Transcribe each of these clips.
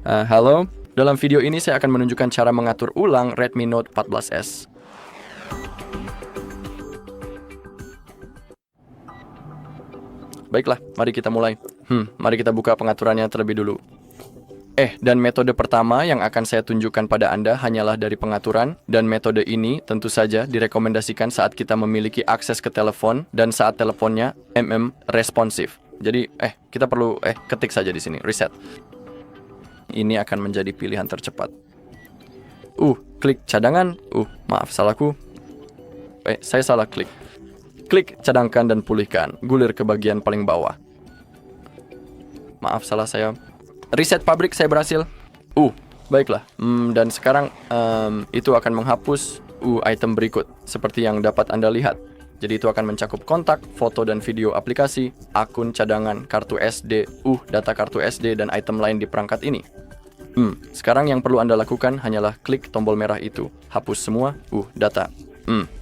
Halo, dalam video ini saya akan menunjukkan cara mengatur ulang Redmi Note 14S. Baiklah, mari kita mulai. Mari kita buka pengaturannya terlebih dulu. Dan metode pertama yang akan saya tunjukkan pada Anda hanyalah dari pengaturan, dan metode ini tentu saja direkomendasikan saat kita memiliki akses ke telepon dan saat teleponnya responsif. Jadi, kita perlu ketik saja di sini, reset. Ini akan menjadi pilihan tercepat. Klik cadangan. Maaf, salahku. Saya salah klik. Klik cadangkan dan pulihkan. Gulir ke bagian paling bawah. Maaf, salah saya. Reset pabrik, saya berhasil. Baiklah. Dan sekarang itu akan menghapus item berikut seperti yang dapat Anda lihat. Jadi itu akan mencakup kontak, foto dan video aplikasi, akun cadangan, kartu SD, data kartu SD dan item lain di perangkat ini. Sekarang yang perlu Anda lakukan hanyalah klik tombol merah itu. Hapus semua, data.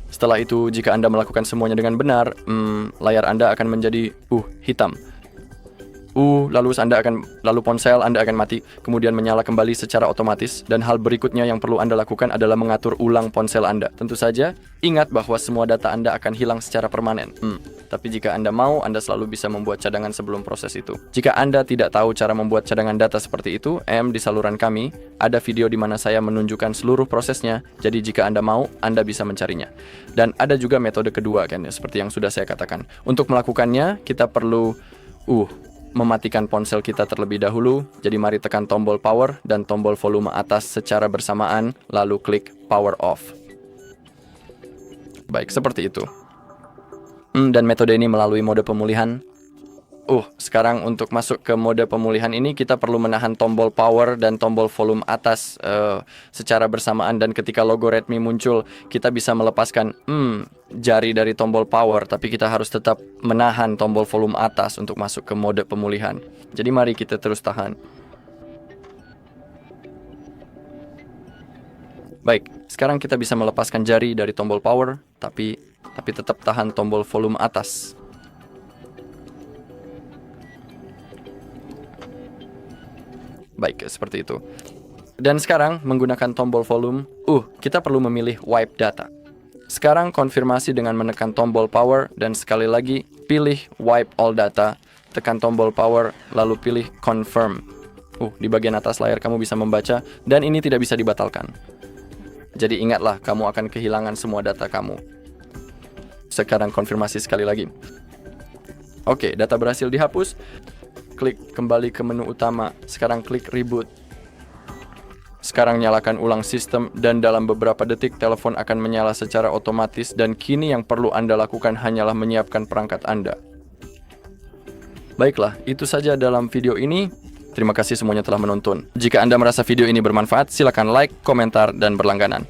Setelah itu, jika Anda melakukan semuanya dengan benar, layar Anda akan menjadi hitam. Lalu ponsel Anda akan mati, kemudian menyala kembali secara otomatis, dan hal berikutnya yang perlu Anda lakukan adalah mengatur ulang ponsel Anda. Tentu saja, ingat bahwa semua data Anda akan hilang secara permanen. Tapi jika Anda mau, Anda selalu bisa membuat cadangan sebelum proses itu. Jika Anda tidak tahu cara membuat cadangan data seperti itu, di saluran kami, ada video di mana saya menunjukkan seluruh prosesnya, jadi jika Anda mau, Anda bisa mencarinya. Dan ada juga metode kedua, seperti yang sudah saya katakan. Untuk melakukannya, kita perlu mematikan ponsel kita terlebih dahulu. Jadi mari tekan tombol power dan tombol volume atas secara bersamaan, lalu klik power off. Baik, seperti itu. Dan metode ini melalui mode pemulihan. Sekarang untuk masuk ke mode pemulihan ini, kita perlu menahan tombol power dan tombol volume atas secara bersamaan. Dan ketika logo Redmi muncul, kita bisa melepaskan jari dari tombol power, tapi kita harus tetap menahan tombol volume atas untuk masuk ke mode pemulihan. Jadi mari kita terus tahan. Baik, sekarang kita bisa melepaskan jari dari tombol power, tapi tetap tahan tombol volume atas. Baik, seperti itu. Dan sekarang menggunakan tombol volume, kita perlu memilih wipe data. Sekarang konfirmasi dengan menekan tombol power dan sekali lagi pilih wipe all data, tekan tombol power lalu pilih confirm. Di bagian atas layar kamu bisa membaca dan ini tidak bisa dibatalkan. Jadi ingatlah, kamu akan kehilangan semua data kamu. Sekarang konfirmasi sekali lagi. Data berhasil dihapus. Klik kembali ke menu utama. Sekarang klik reboot. Sekarang nyalakan ulang sistem dan dalam beberapa detik telepon akan menyala secara otomatis dan kini yang perlu Anda lakukan hanyalah menyiapkan perangkat Anda. Baiklah, itu saja dalam video ini. Terima kasih semuanya telah menonton. Jika Anda merasa video ini bermanfaat, silakan like, komentar, dan berlangganan.